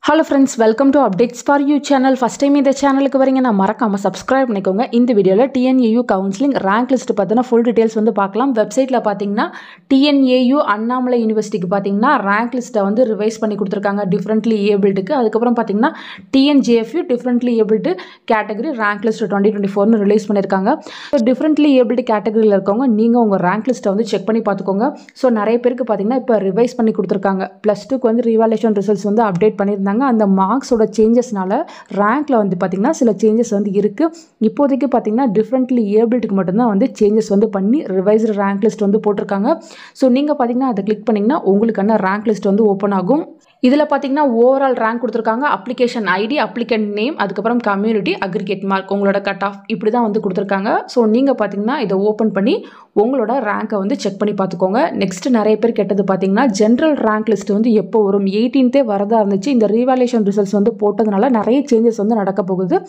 Hello friends, welcome to Updates for You channel. First time இந்த சேனலுக்கு வரீங்கன்னா மறக்காம subscribe பண்ணிக்கோங்க. இந்த வீடியோல TNAU கவுன்சிலிங் ரேங்க் லிஸ்ட் பத்தின full details வந்து பார்க்கலாம். வெப்சைட்ல பாத்தீங்கன்னா TNAU அண்ணாமலை யுனிவர்சிட்டிக்கு பாத்தீங்கன்னா ரேங்க் லிஸ்ட்டை வந்து ரிவைஸ் பண்ணி கொடுத்திருக்காங்க differently abledக்கு. அதுக்கு அப்புறம் பாத்தீங்கன்னா TNJFU differently abled category rank list 2024 னு ரிலீஸ் பண்ணிருக்காங்க. differently abled categoryல இருக்கவங்க நீங்க உங்க ரேங்க் லிஸ்ட்டை வந்து செக் பண்ணி பாத்துக்கோங்க. சோ நிறைய பேருக்கு பாத்தீங்கன்னா இப்ப ரிவைஸ் பண்ணி கொடுத்திருக்காங்க. +2க்கு வந்து ரிவாலுவேஷன் ரிசல்ட்ஸ் வந்து அப்டேட் பண்ணிருந்தாங்க. அந்த மார்க்ஸோட சேஞ்சஸ்னால ரேங்க்ல வந்து பாத்தீங்கன்னா சில சேஞ்சஸ் வந்து இருக்கு. இப்போதைக்கு பாத்தீங்கன்னா டிஃபரண்ட்லி ஏபிள்டுக்கு மட்டும் தான் வந்து சேஞ்சஸ் வந்து பண்ணி ரிவைஸ்டு ரேங்க் லிஸ்ட் வந்து போட்டுருக்காங்க. ஸோ நீங்க பாத்தீங்கன்னா அதை கிளிக் பண்ணீங்கன்னா உங்களுக்கான ரேங்க் லிஸ்ட் வந்து ஓப்பன் ஆகும். இதில் பார்த்தீங்கன்னா ஓவரால் ரேங்க் கொடுத்துருக்காங்க, அப்ளிகேஷன் ஐடி, அப்ளிகண்ட் நேம், அதுக்கப்புறம் கம்யூனிட்டி, அக்ரிகேட் மார்க், உங்களோட கட் ஆஃப் இப்படி தான் வந்து கொடுத்துருக்காங்க. ஸோ நீங்கள் பார்த்தீங்கன்னா இதை ஓப்பன் பண்ணி உங்களோட ரேங்கை வந்து செக் பண்ணி பார்த்துக்கோங்க. நெக்ஸ்ட் நிறைய பேர் கேட்டது பார்த்தீங்கன்னா ஜென்ரல் ரேங்க் லிஸ்ட் வந்து எப்போ வரும், 18th வரதா இருந்துச்சு. இந்த ரீவாலுவேஷன் ரிசல்ட்ஸ் வந்து போட்டதுனால நிறைய சேஞ்சஸ் வந்து நடக்க போகுது.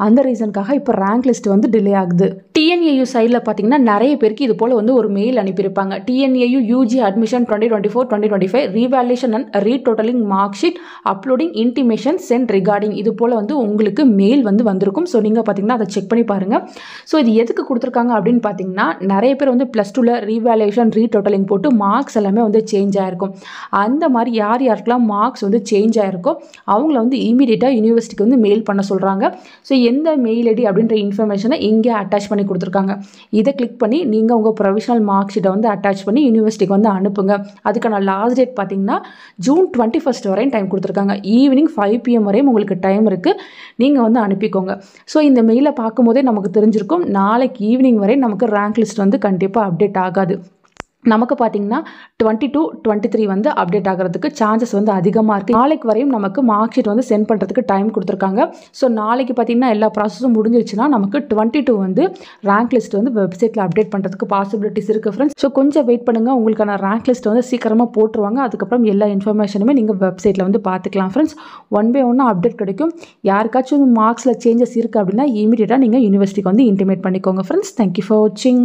அந்த ரீசனுக்காக இப்போ ரேங்க் லிஸ்ட் வந்து டிலே ஆகுது. TNAU சைடில் பார்த்தீங்கன்னா நிறைய பேருக்கு இது போல் வந்து ஒரு மெயில் அனுப்பியிருப்பாங்க. TNAU UG அட்மிஷன் 2024-2025 revaluation and retotaling mark sheet uploading intimation sent regarding இது போல வந்து உங்களுக்கு மெயில் வந்து வந்திருக்கும். ஸோ நீங்கள் பார்த்தீங்கன்னா அதை செக் பண்ணி பாருங்க. ஸோ இது எதுக்கு கொடுத்துருக்காங்க அப்படின்னு பார்த்தீங்கன்னா நிறைய பேர் வந்து +2ல ரீவாலுவேஷன் ரீடோட்டலிங் போட்டு மார்க்ஸ் எல்லாமே வந்து சேஞ்ச் ஆயிருக்கும். அந்த மாதிரி யார் யாருக்கெல்லாம் மார்க்ஸ் வந்து சேஞ்ச் ஆயிருக்கோ அவங்கள வந்து இமீடியட்டாக யூனிவர்சிட்டிக்கு வந்து மெயில் பண்ண சொல்கிறாங்க. ஸோ எந்த மெயில் ஐடி அப்படின்ற இன்ஃபர்மேஷனை இங்கே அட்டாச் பண்ணி கொடுத்துருக்காங்க. இதை கிளிக் பண்ணி நீங்கள் உங்கள் ப்ரொவிஷனல் மார்க் ஷீட்டை வந்து அட்டாச் பண்ணி யூனிவர்சிட்டிக்கு வந்து அனுப்புங்க. அதுக்கான லாஸ்ட் டேட் பார்த்தீங்கன்னா June 21 வரையும் டைம் கொடுத்துருக்காங்க. ஈவினிங் 5 PM வரையும் உங்களுக்கு டைம் இருக்குது, நீங்கள் வந்து அனுப்பிக்கோங்க. ஸோ இந்த மெயிலை பார்க்கும்போதே நமக்கு தெரிஞ்சிருக்கும் நாளைக்கு ஈவினிங் வரை நமக்கு ரேங்க் லிஸ்ட் வந்து கண்டிப்பாக அப்டேட் ஆகாது. நமக்கு பார்த்தீங்கன்னா 22-23 வந்து அப்டேட் ஆகிறதுக்கு சான்சஸ் வந்து அதிகமாக இருக்குது. நாளைக்கு வரையும் நமக்கு மார்க் ஷீட் வந்து சென்ட் பண்ணுறதுக்கு டைம் கொடுத்துருக்காங்க. ஸோ நாளைக்கு பார்த்தீங்கன்னா எல்லா ப்ராசஸும் முடிஞ்சிருச்சுன்னா நமக்கு 22 வந்து ரேங்க் லிஸ்ட் வந்து வெப்சைட்டில் அப்டேட் பண்ணுறதுக்கு பாசிபிலிட்டிஸ் இருக்குது ஃப்ரெண்ட்ஸ். ஸோ கொஞ்சம் வெயிட் பண்ணுங்கள், உங்களுக்கான ரேங்க் லிஸ்ட் வந்து சீக்கிரமாக போட்டுருவாங்க. அதுக்கப்புறம் எல்லா இன்ஃபர்மேஷனுமே நீங்கள் வெப்சைட்டில் வந்து பார்த்துக்கலாம் ஃப்ரெண்ட்ஸ். ஒன் பை ஒன்னாக அப்டேட் கிடைக்கும். யாருக்காச்சும் மார்க்ஸில் சேஞ்சஸ் இருக்குது அப்படின்னா இமீடியட்டாக நீங்கள் யூனிவர்சிட்டிக்கு வந்து இன்டிமேட் பண்ணிக்கோங்க ஃப்ரெண்ட்ஸ். தேங்க்யூ ஃபார் வாட்சிங்.